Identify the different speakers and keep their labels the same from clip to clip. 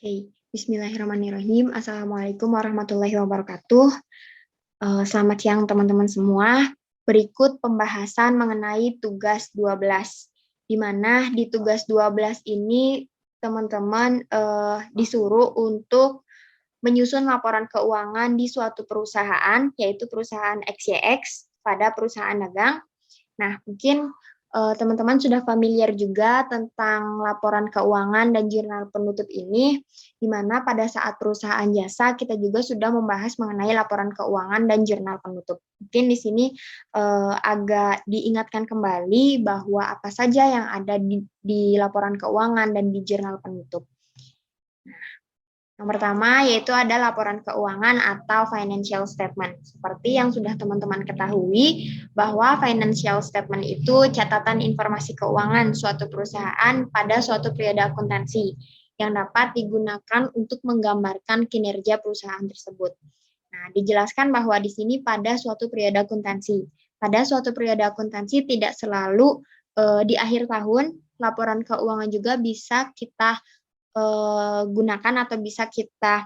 Speaker 1: Oke, Bismillahirrahmanirrahim. Assalamualaikum warahmatullahi wabarakatuh. Selamat siang teman-teman semua. Berikut pembahasan mengenai tugas 12. Di mana di tugas 12 ini teman-teman disuruh untuk menyusun laporan keuangan di suatu perusahaan, yaitu perusahaan XYX pada perusahaan dagang. Nah, mungkin teman-teman sudah familiar juga tentang laporan keuangan dan jurnal penutup ini, di mana pada saat perusahaan jasa kita juga sudah membahas mengenai laporan keuangan dan jurnal penutup. Mungkin di sini agak diingatkan kembali bahwa apa saja yang ada di laporan keuangan dan di jurnal penutup. Yang pertama yaitu ada laporan keuangan atau financial statement. Seperti yang sudah teman-teman ketahui, bahwa financial statement itu catatan informasi keuangan suatu perusahaan pada suatu periode akuntansi yang dapat digunakan untuk menggambarkan kinerja perusahaan tersebut. Nah, dijelaskan bahwa di sini pada suatu periode akuntansi. Pada suatu periode akuntansi tidak selalu di akhir tahun, laporan keuangan juga bisa kita gunakan atau bisa kita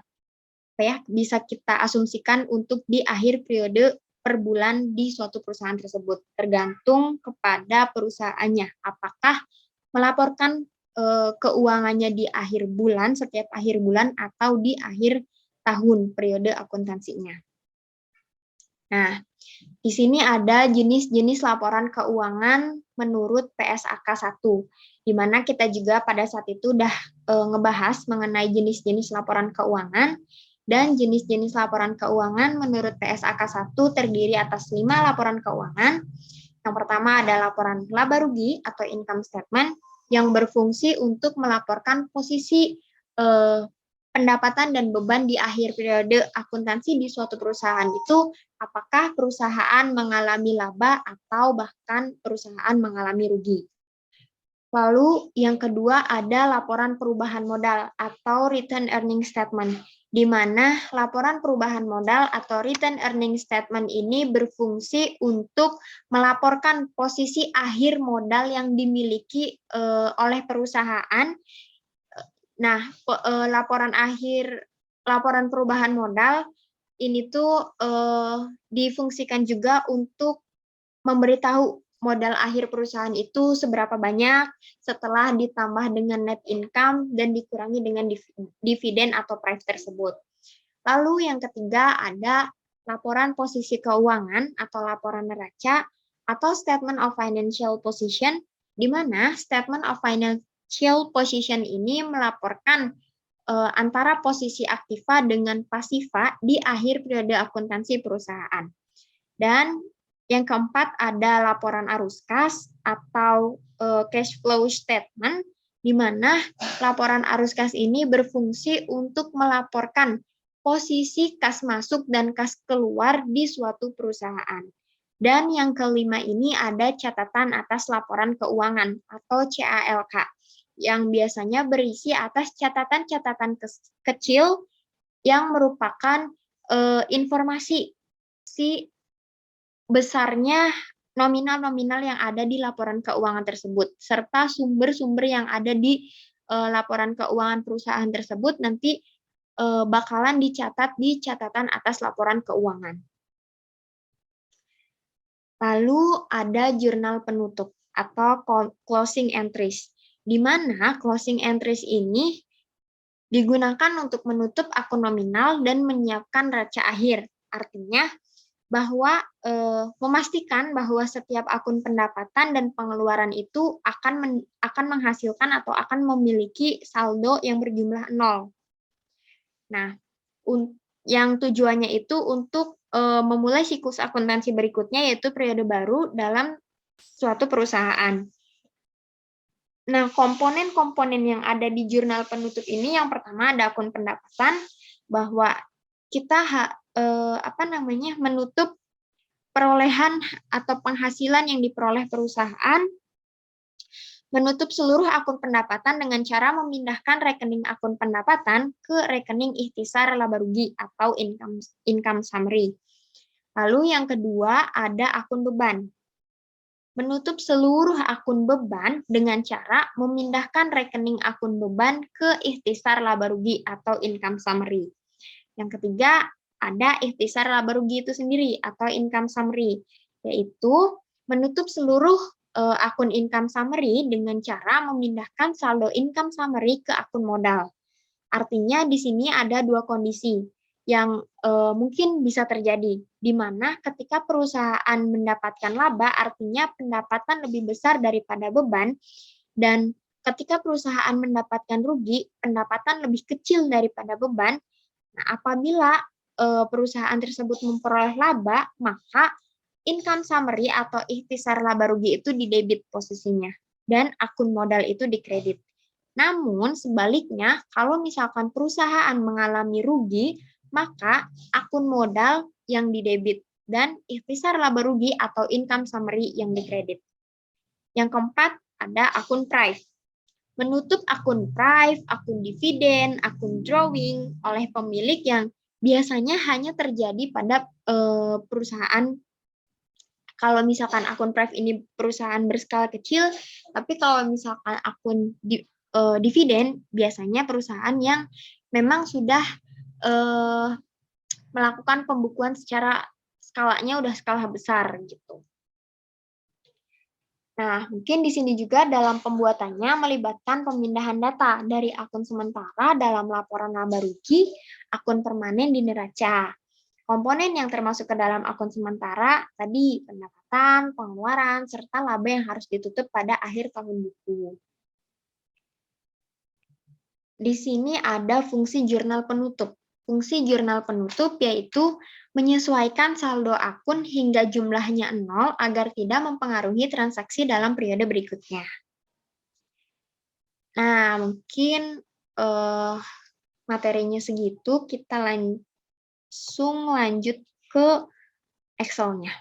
Speaker 1: asumsikan untuk di akhir periode per bulan di suatu perusahaan tersebut, tergantung kepada perusahaannya. Apakah melaporkan keuangannya di akhir bulan, setiap akhir bulan, atau di akhir tahun periode akuntansinya. Nah, di sini ada jenis-jenis laporan keuangan menurut PSAK 1, di mana kita juga pada saat itu udah ngebahas mengenai jenis-jenis laporan keuangan, dan jenis-jenis laporan keuangan menurut PSAK 1 terdiri atas 5 laporan keuangan. Yang pertama ada laporan laba rugi atau income statement yang berfungsi untuk melaporkan posisi pendapatan dan beban di akhir periode akuntansi di suatu perusahaan itu, apakah perusahaan mengalami laba atau bahkan perusahaan mengalami rugi. Lalu yang kedua ada laporan perubahan modal atau return earning statement, di mana laporan perubahan modal atau return earning statement ini berfungsi untuk melaporkan posisi akhir modal yang dimiliki oleh perusahaan. Nah, laporan perubahan modal ini tuh difungsikan juga untuk memberitahu modal akhir perusahaan itu seberapa banyak setelah ditambah dengan net income dan dikurangi dengan dividen atau price tersebut. Lalu yang ketiga ada laporan posisi keuangan atau laporan neraca atau statement of financial position, di mana statement of financial position ini melaporkan antara posisi aktiva dengan pasiva di akhir periode akuntansi perusahaan. Dan yang keempat ada laporan arus kas atau cash flow statement, di mana laporan arus kas ini berfungsi untuk melaporkan posisi kas masuk dan kas keluar di suatu perusahaan. Dan yang kelima ini ada catatan atas laporan keuangan atau CALK, yang biasanya berisi atas catatan-catatan kecil yang merupakan informasi besarnya nominal-nominal yang ada di laporan keuangan tersebut, serta sumber-sumber yang ada di laporan keuangan perusahaan tersebut nanti bakalan dicatat di catatan atas laporan keuangan. Lalu ada jurnal penutup atau closing entries, di mana closing entries ini digunakan untuk menutup akun nominal dan menyiapkan neraca akhir. Artinya bahwa memastikan bahwa setiap akun pendapatan dan pengeluaran itu akan menghasilkan atau akan memiliki saldo yang berjumlah 0. Nah, yang tujuannya itu untuk memulai siklus akuntansi berikutnya, yaitu periode baru dalam suatu perusahaan. Nah, komponen-komponen yang ada di jurnal penutup ini, yang pertama ada akun pendapatan, bahwa kita menutup perolehan atau penghasilan yang diperoleh perusahaan, menutup seluruh akun pendapatan dengan cara memindahkan rekening akun pendapatan ke rekening ikhtisar laba rugi atau income summary. Lalu yang kedua ada akun beban. Menutup seluruh akun beban dengan cara memindahkan rekening akun beban ke ikhtisar laba rugi atau income summary. Yang ketiga, ada ikhtisar laba rugi itu sendiri atau income summary, yaitu menutup seluruh akun income summary dengan cara memindahkan saldo income summary ke akun modal. Artinya di sini ada dua kondisi yang mungkin bisa terjadi, di mana ketika perusahaan mendapatkan laba, artinya pendapatan lebih besar daripada beban, dan ketika perusahaan mendapatkan rugi, pendapatan lebih kecil daripada beban. Nah, apabila perusahaan tersebut memperoleh laba, maka income summary atau ikhtisar laba rugi itu didebit posisinya, dan akun modal itu dikredit. Namun sebaliknya, kalau misalkan perusahaan mengalami rugi, maka akun modal yang didebit dan ikhtisar laba rugi atau income summary yang dikredit. Yang keempat, ada akun price. Menutup akun price, akun dividen, akun drawing oleh pemilik yang biasanya hanya terjadi pada perusahaan. Kalau misalkan akun price ini perusahaan berskala kecil, tapi kalau misalkan akun dividen biasanya perusahaan yang memang sudah melakukan pembukuan secara skalanya udah skala besar gitu. Nah, mungkin di sini juga dalam pembuatannya melibatkan pemindahan data dari akun sementara dalam laporan laba rugi, akun permanen di neraca. Komponen yang termasuk ke dalam akun sementara tadi pendapatan, pengeluaran, serta laba yang harus ditutup pada akhir tahun buku. Di sini ada fungsi jurnal penutup. Fungsi jurnal penutup yaitu menyesuaikan saldo akun hingga jumlahnya 0 agar tidak mempengaruhi transaksi dalam periode berikutnya. Nah, mungkin materinya segitu, kita langsung lanjut ke Excel-nya.